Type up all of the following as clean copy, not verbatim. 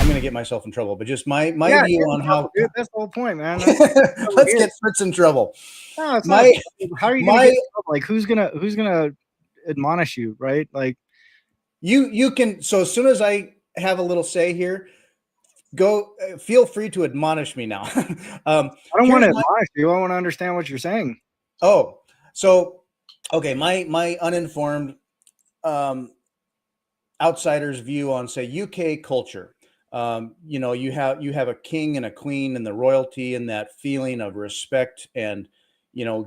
I'm going to get myself in trouble, but just my Yeah, view get in on trouble, how. dude. That's the whole point, man. Let's get Fritz in trouble. No, it's not. My How are you gonna get in trouble? Like, who's gonna admonish you, right? Like, you can. So as soon as I have a little say here, go. Feel free to admonish me now. I don't want to admonish you. I want to understand what you're saying. Oh, so okay, my uninformed outsider's view on, say, UK culture. You have a king and a queen and the royalty and that feeling of respect and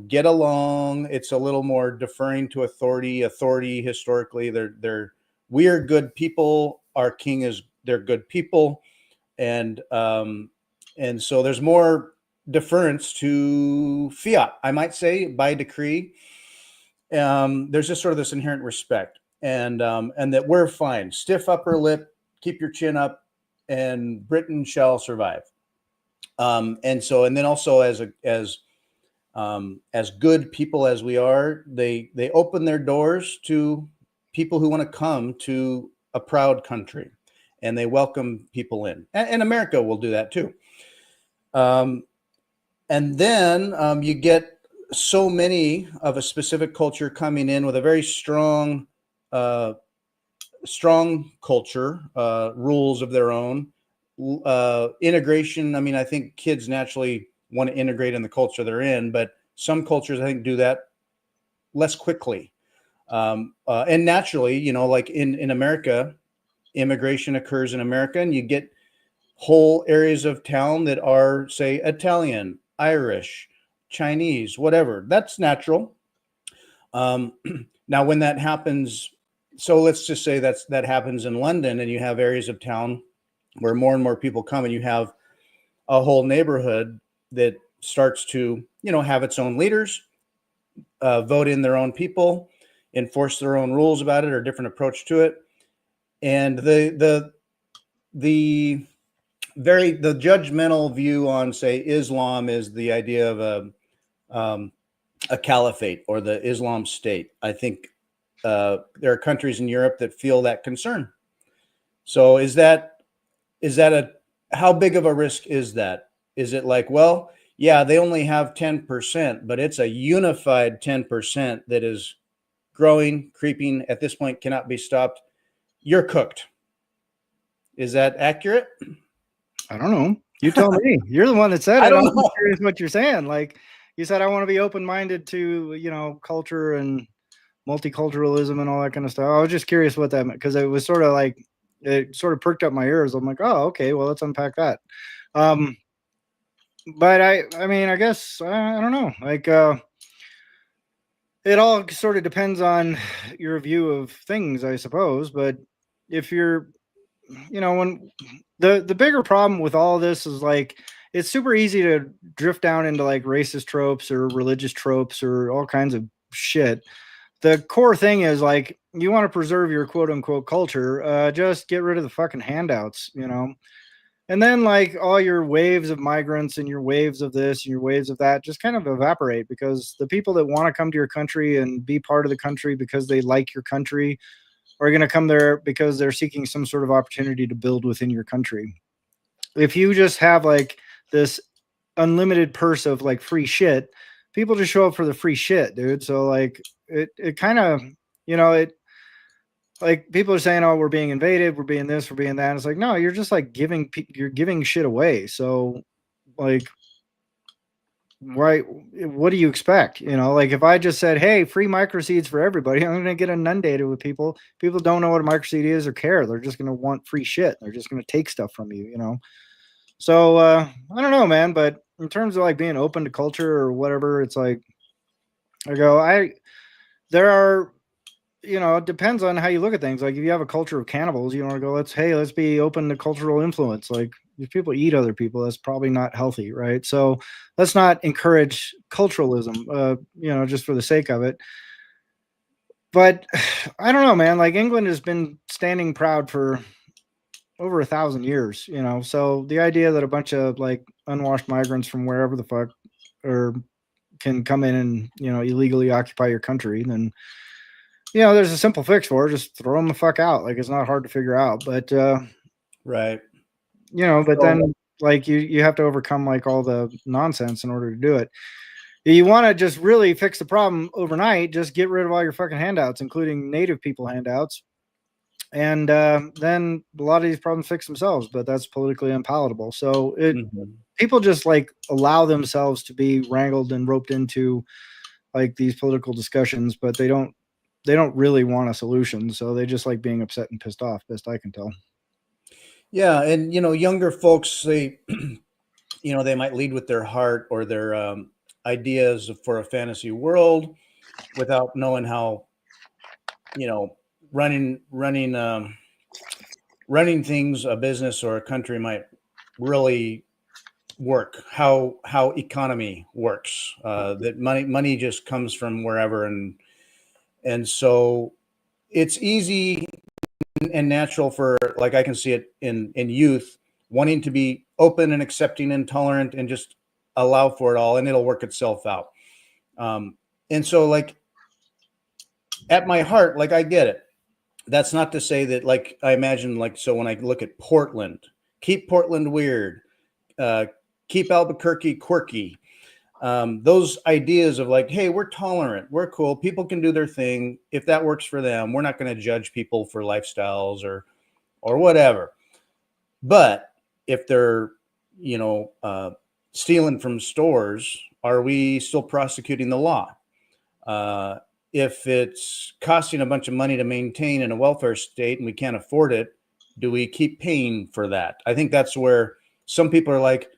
get along. It's a little more deferring to authority. Authority historically, we're good people. Our king is they're good people, and so there's more deference to fiat, I might say, by decree. There's just sort of this inherent respect, and that we're fine. Stiff upper lip, keep your chin up, and Britain shall survive. And then also as good people as we are, they open their doors to people who want to come to a proud country, and they welcome people in. And America will do that too. And then you get so many of a specific culture coming in with a very strong culture, rules of their own, integration. I mean, I think kids naturally want to integrate in the culture they're in, but some cultures, I think, do that less quickly. And naturally, like in America, immigration occurs in America, and you get whole areas of town that are, say, Italian, Irish, Chinese, whatever. That's natural. Now, when that happens, so let's just say that happens in London, and you have areas of town where more and more people come, and you have a whole neighborhood that starts to, have its own leaders, vote in their own people, enforce their own rules about it or different approach to it, and the judgmental view on, say, Islam is the idea of a caliphate or the Islam state. I think there are countries in Europe that feel that concern. So is that how big of a risk is that? Is it like, well, yeah, they only have 10%, but it's a unified 10% that is growing, creeping, at this point cannot be stopped. You're cooked. Is that accurate? I don't know. You tell me. You're the one that said it. I don't I'm know. curious what you're saying. Like, you said, I want to be open-minded to, culture and multiculturalism and all that kind of stuff. I was just curious what that meant, because it was sort of like, it sort of perked up my ears. I'm like, oh, okay, well, let's unpack that. But I mean, I guess, I don't know. Like, it all sort of depends on your view of things, I suppose. But if you're, when the bigger problem with all this is, like, it's super easy to drift down into like racist tropes or religious tropes or all kinds of shit. The core thing is, like, you want to preserve your quote unquote culture, just get rid of the fucking handouts, and then, like, all your waves of migrants and your waves of this and your waves of that just kind of evaporate, because the people that want to come to your country and be part of the country because they like your country are going to come there because they're seeking some sort of opportunity to build within your country. If you just have like this unlimited purse of like free shit, people just show up for the free shit, dude. So like it kind of, it, like, people are saying, oh, we're being invaded, we're being this, we're being that. And it's like, no, you're just like you're giving shit away. So like, right, what do you expect? Like, if I just said, hey, free microseeds for everybody, I'm going to get inundated with people. People don't know what a microseed is or care. They're just going to want free shit. They're just going to take stuff from you, So I don't know, man. But in terms of like being open to culture or whatever, it's like, there are, it depends on how you look at things. Like, if you have a culture of cannibals, you want to go, let's be open to cultural influence. Like, if people eat other people, that's probably not healthy, right? So let's not encourage culturalism, just for the sake of it. But I don't know, man. Like, England has been standing proud for over 1,000 years, So the idea that a bunch of like unwashed migrants from wherever the fuck can come in and illegally occupy your country, then there's a simple fix for it. Just throw them the fuck out. Like, it's not hard to figure out. But right. but then like you have to overcome like all the nonsense in order to do it. You want to just really fix the problem overnight, just get rid of all your fucking handouts, including native people handouts. And then a lot of these problems fix themselves, but that's politically unpalatable. So people just like allow themselves to be wrangled and roped into like these political discussions, but they don't really want a solution. So they just like being upset and pissed off, best I can tell. Yeah. And, younger folks, they, they might lead with their heart or their ideas for a fantasy world without knowing how, running things, a business or a country might really work, how economy works, that money just comes from wherever. And so it's easy and natural for, like, I can see it in youth wanting to be open and accepting and tolerant and just allow for it all, and it'll work itself out. And so, like, at my heart, like, I get it. That's not to say that, like, I imagine, like, so when I look at Portland, keep Portland weird, keep Albuquerque quirky. Those ideas of like, hey, we're tolerant, we're cool, people can do their thing. If that works for them, we're not going to judge people for lifestyles or whatever. But if they're, stealing from stores, are we still prosecuting the law? If it's costing a bunch of money to maintain in a welfare state and we can't afford it, do we keep paying for that? I think that's where some people are like,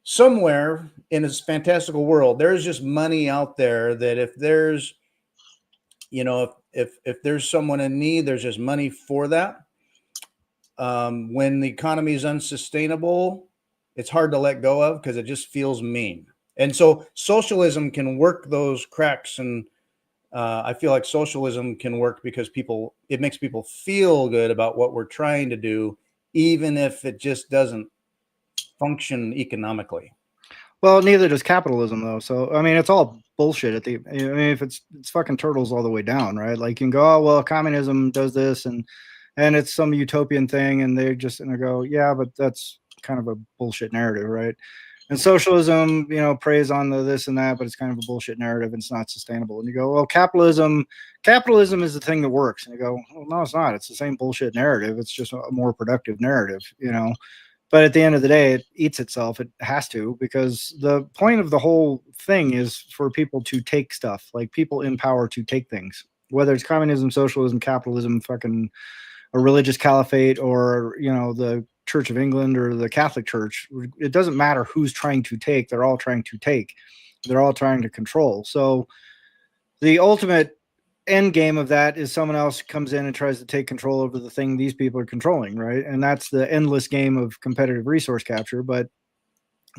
somewhere in this fantastical world, there's just money out there that if there's, if there's someone in need, there's just money for that. When the economy is unsustainable, it's hard to let go of because it just feels mean. And so socialism can work those cracks. And I feel like socialism can work because it makes people feel good about what we're trying to do, even if it just doesn't function economically. Well, neither does capitalism, though. So, I mean, it's all bullshit if it's fucking turtles all the way down, right? Like, you can go, oh, well, communism does this and it's some utopian thing. And they're just going to go, yeah, but that's kind of a bullshit narrative, right? And socialism, preys on the this and that, but it's kind of a bullshit narrative and it's not sustainable. And you go, well, capitalism is the thing that works. And you go, well, no, it's not. It's the same bullshit narrative. It's just a more productive narrative, But at the end of the day, it eats itself. It has to, because the point of the whole thing is for people to take stuff, like people in power to take things, whether it's communism, socialism, capitalism, fucking a religious caliphate, or, the Church of England or the Catholic Church. It doesn't matter who's trying to take. They're all trying to take. They're all trying to control. So the ultimate end game of that is someone else comes in and tries to take control over the thing these people are controlling, right? And that's the endless game of competitive resource capture. But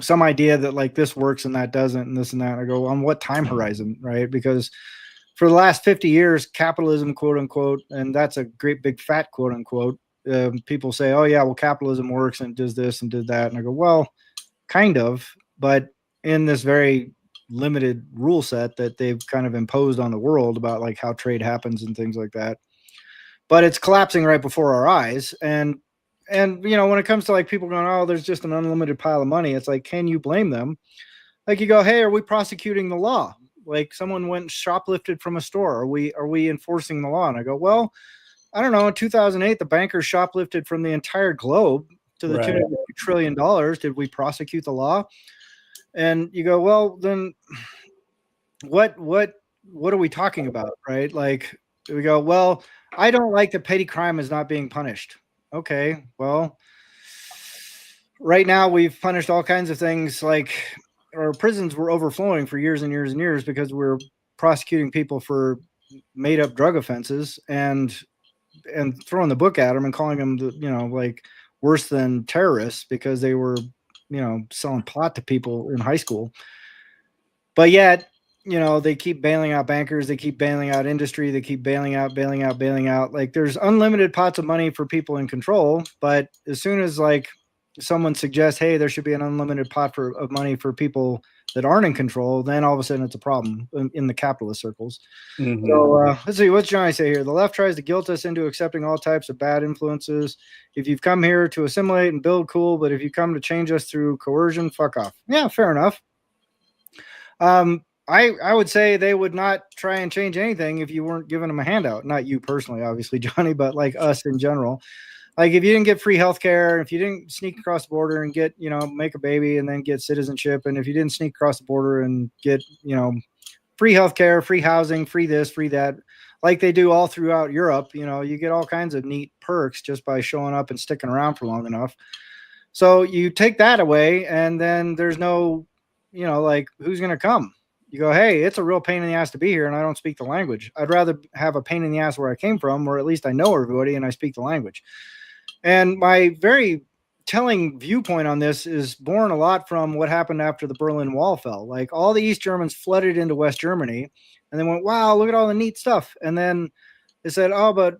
some idea that like this works and that doesn't, and this and that, I go, on what time horizon, right? Because for the last 50 years, capitalism, quote unquote, and that's a great big fat quote unquote, people say, oh yeah, well, capitalism works and does this and did that. And I go, well, kind of, but in this very limited rule set that they've kind of imposed on the world about like how trade happens and things like that. But it's collapsing right before our eyes. And when it comes to like people going, oh, there's just an unlimited pile of money, it's like, can you blame them? Like, you go, hey, are we prosecuting the law? Like, someone went and shoplifted from a store. Are we enforcing the law? And I go, well, I don't know. In 2008, the bankers shoplifted from the entire globe to the tune of $2 trillion. Did we prosecute the law? And you go, well, then what are we talking about, right? Like, we go, well, I don't like that petty crime is not being punished. Okay, well, right now we've punished all kinds of things. Like, our prisons were overflowing for years and years and years because we're prosecuting people for made up drug offenses and throwing the book at them and calling them, like worse than terrorists because they were, selling pot to people in high school. But yet, they keep bailing out bankers. They keep bailing out industry. They keep bailing out. Like, there's unlimited pots of money for people in control. But as soon as like someone suggests, hey, there should be an unlimited pot of money for people that aren't in control, then all of a sudden it's a problem in the capitalist circles. Mhm. So let's see, what's Johnny say here? The left tries to guilt us into accepting all types of bad influences. If you've come here to assimilate and build, cool, but if you come to change us through coercion, fuck off. Yeah, fair enough. I would say they would not try and change anything if you weren't giving them a handout. Not you personally, obviously, Johnny, but like us in general. Like if you didn't get free healthcare, if you didn't sneak across the border and get, make a baby and then get citizenship, and if you didn't sneak across the border and get, free healthcare, free housing, free this, free that, like they do all throughout Europe, you get all kinds of neat perks just by showing up and sticking around for long enough. So you take that away, and then there's no, like who's going to come? You go, hey, it's a real pain in the ass to be here, and I don't speak the language. I'd rather have a pain in the ass where I came from, or at least I know everybody and I speak the language. And my very telling viewpoint on this is born a lot from what happened after the Berlin Wall fell. Like all the East Germans flooded into West Germany, and they went, wow, look at all the neat stuff. And then they said, oh, but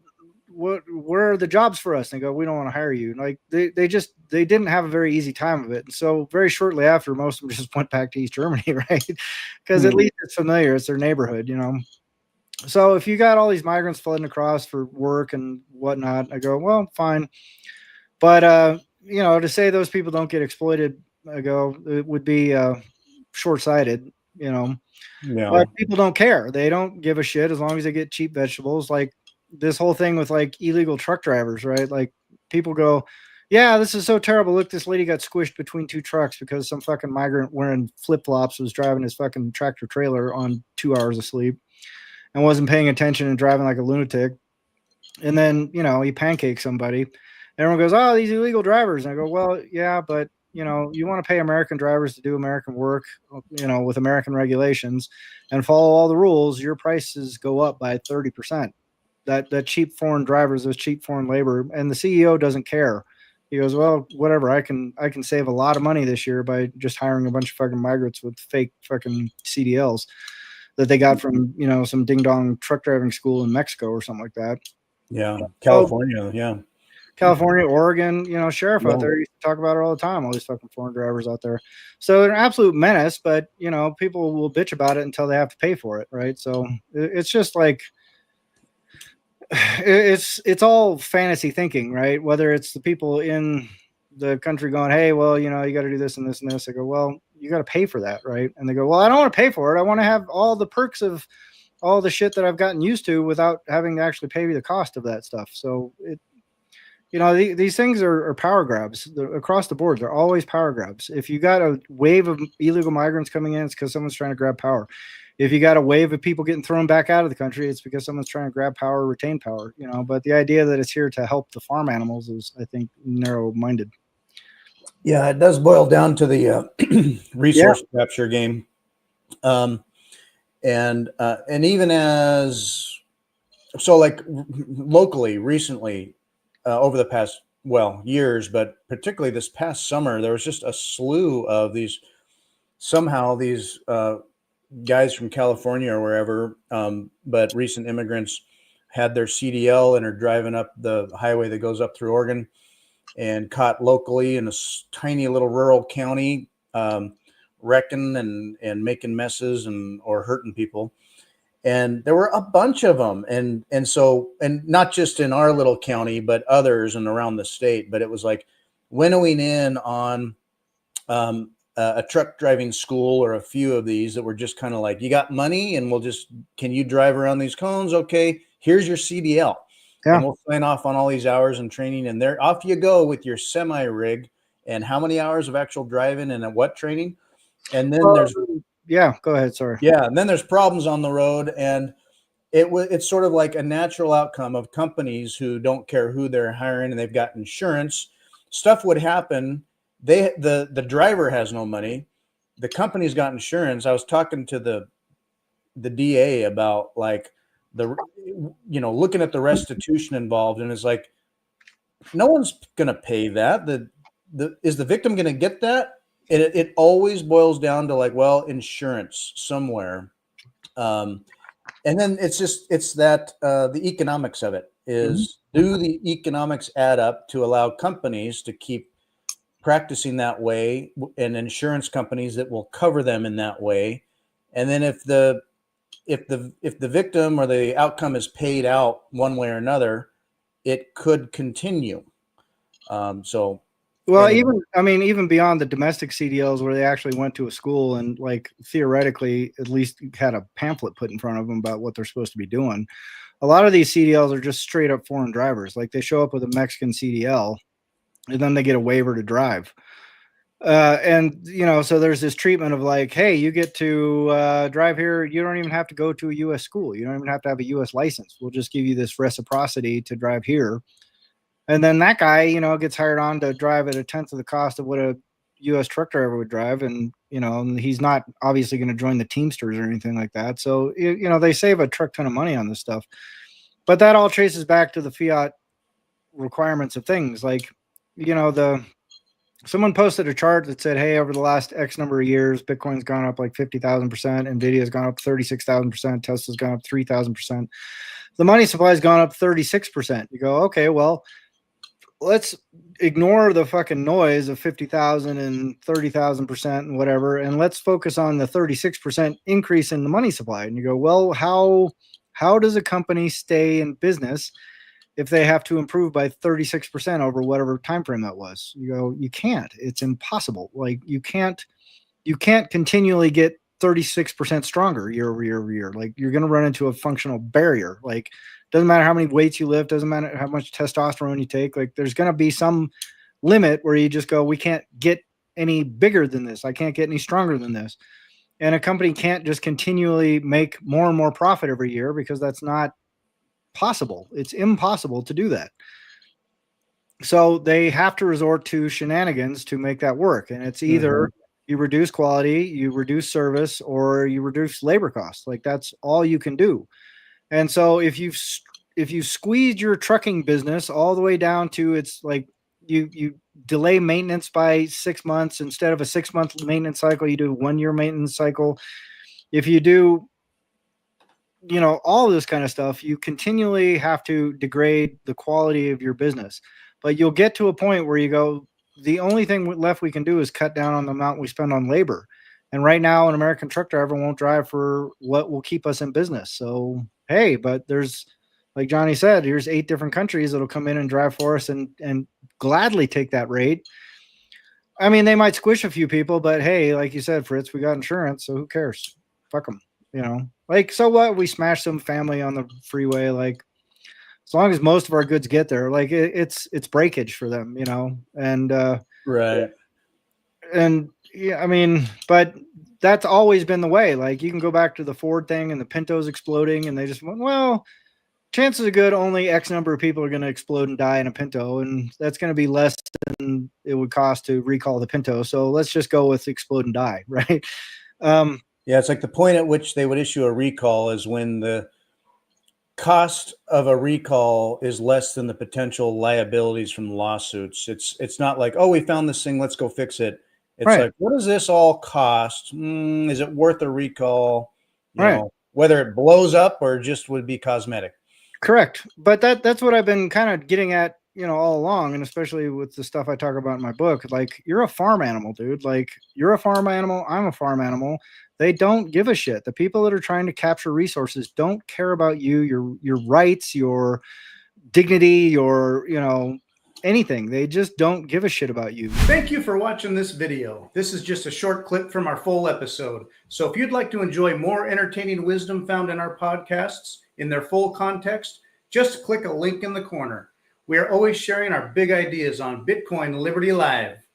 where are the jobs for us? And they go, we don't want to hire you. Like they didn't have a very easy time of it. And so very shortly after, most of them just went back to East Germany, right? Because at least it's familiar. It's their neighborhood, So if you got all these migrants flooding across for work and whatnot, I go, well, fine. But, to say those people don't get exploited, I go, it would be short-sighted, Yeah. But people don't care. They don't give a shit as long as they get cheap vegetables. Like this whole thing with like illegal truck drivers, right? Like people go, yeah, this is so terrible. Look, this lady got squished between two trucks because some fucking migrant wearing flip-flops was driving his fucking tractor trailer on 2 hours of sleep and wasn't paying attention and driving like a lunatic. And then, he pancakes somebody. Everyone goes, oh, these illegal drivers. And I go, well, yeah, but, you want to pay American drivers to do American work, with American regulations and follow all the rules, your prices go up by 30%. That cheap foreign drivers, those cheap foreign labor, and the CEO doesn't care. He goes, well, whatever. I can save a lot of money this year by just hiring a bunch of fucking migrants with fake fucking CDLs that they got from, some ding dong truck driving school in Mexico or something like that. Yeah. California. Yeah. California, Oregon, sheriff out there used to talk about it all the time, all these fucking foreign drivers out there. So they're an absolute menace, but, people will bitch about it until they have to pay for it, right? So it's just like, it's all fantasy thinking, right? Whether it's the people in the country going, hey, well, you got to do this and this and this. I go, well, you got to pay for that, right? And they go, well, I don't want to pay for it. I want to have all the perks of all the shit that I've gotten used to without having to actually pay me the cost of that stuff. So these things are power grabs across the board. They're always power grabs. If you got a wave of illegal migrants coming in, it's because someone's trying to grab power. If you got a wave of people getting thrown back out of the country, it's because someone's trying to grab power, retain power, but the idea that it's here to help the farm animals is, I think, narrow-minded. Yeah, it does boil down to the resource capture game. And even as, so like locally recently, over the past, years, but particularly this past summer, there was just a slew of these guys from California or wherever, but recent immigrants had their CDL and are driving up the highway that goes up through Oregon and caught locally in a tiny little rural county, wrecking and making messes or hurting people. And there were a bunch of them. And not just in our little county, but others and around the state. But it was like winnowing in on a truck driving school or a few of these that were just kind of like, you got money and can you drive around these cones? Okay, here's your CDL. Yeah. And we'll sign off on all these hours and training. And there off you go with your semi rig and how many hours of actual driving and what training. And then go ahead. Sorry. Yeah. And then there's problems on the road. And it's sort of like a natural outcome of companies who don't care who they're hiring and they've got insurance. Stuff would happen. The driver has no money. The company's got insurance. I was talking to the DA about like looking at the restitution involved, and it's like, no one's going to pay that. Is the victim going to get that? And it always boils down to like, well, insurance somewhere. And then it's that the economics of it is, do the economics add up to allow companies to keep practicing that way, and insurance companies that will cover them in that way. And then if the victim or the outcome is paid out one way or another, it could continue. So, well, anyway. even beyond the domestic CDLs where they actually went to a school and like theoretically at least had a pamphlet put in front of them about what they're supposed to be doing. A lot of these CDLs are just straight up foreign drivers. Like they show up with a Mexican CDL and then they get a waiver to drive. And so there's this treatment of like, hey, you get to drive here. You don't even have to go to a U.S. school. You don't even have to have a U.S. license. We'll just give you this reciprocity to drive here. And then that guy, gets hired on to drive at a tenth of the cost of what a U.S. truck driver would drive. And, and he's not obviously going to join the Teamsters or anything like that. So, they save a truck ton of money on this stuff. But that all traces back to the fiat requirements of things. Like, someone posted a chart that said, hey, over the last X number of years, Bitcoin's gone up like 50,000%, NVIDIA's gone up 36,000%, Tesla's gone up 3,000%. The money supply has gone up 36%. You go, okay, well, let's ignore the fucking noise of 50,000 and 30,000% and whatever, and let's focus on the 36% increase in the money supply. And you go, well, how does a company stay in business if they have to improve by 36% over whatever time frame that was? You go, you can't. It's impossible. Like you can't continually get 36% stronger year over year over year. Like you're going to run into a functional barrier. Like doesn't matter how many weights you lift, doesn't matter how much testosterone you take. Like there's going to be some limit where you just go, we can't get any bigger than this. I can't get any stronger than this. And a company can't just continually make more and more profit every year because that's not possible. It's impossible to do that. So they have to resort to shenanigans to make that work. And it's either you reduce quality, you reduce service, or you reduce labor costs. Like that's all you can do. And so if you squeezed your trucking business all the way down to it's like you delay maintenance by 6 months instead of a 6-month maintenance cycle, you do a 1-year maintenance cycle. If you do, all this kind of stuff, you continually have to degrade the quality of your business. But you'll get to a point where you go, the only thing left we can do is cut down on the amount we spend on labor. And right now, an American truck driver won't drive for what will keep us in business. So, hey, but there's, like Johnny said, here's 8 different countries that'll come in and drive for us and gladly take that rate. I mean, they might squish a few people, but hey, like you said, Fritz, we got insurance, so who cares? Fuck them, Like, so what? We smash some family on the freeway, like, as long as most of our goods get there, like it's breakage for them, and right. And yeah, I mean, but that's always been the way. Like you can go back to the Ford thing and the Pintos exploding, and they just went, well, chances are good only X number of people are going to explode and die in a Pinto, and that's going to be less than it would cost to recall the Pinto. So let's just go with explode and die, right? Yeah, it's like the point at which they would issue a recall is when the cost of a recall is less than the potential liabilities from the lawsuits. It's not like, oh, we found this thing, let's go fix it. It's right. Like, what does this all cost? Is it worth a recall? You right. know, whether it blows up or just would be cosmetic. Correct. But that's what I've been kind of getting at, all along. And especially with the stuff I talk about in my book, like you're a farm animal, dude. Like you're a farm animal. I'm a farm animal. They don't give a shit. The people that are trying to capture resources don't care about you, your rights, your dignity, your, anything. They just don't give a shit about you. Thank you for watching this video. This is just a short clip from our full episode. So if you'd like to enjoy more entertaining wisdom found in our podcasts in their full context, just click a link in the corner. We are always sharing our big ideas on Bitcoin Liberty Live.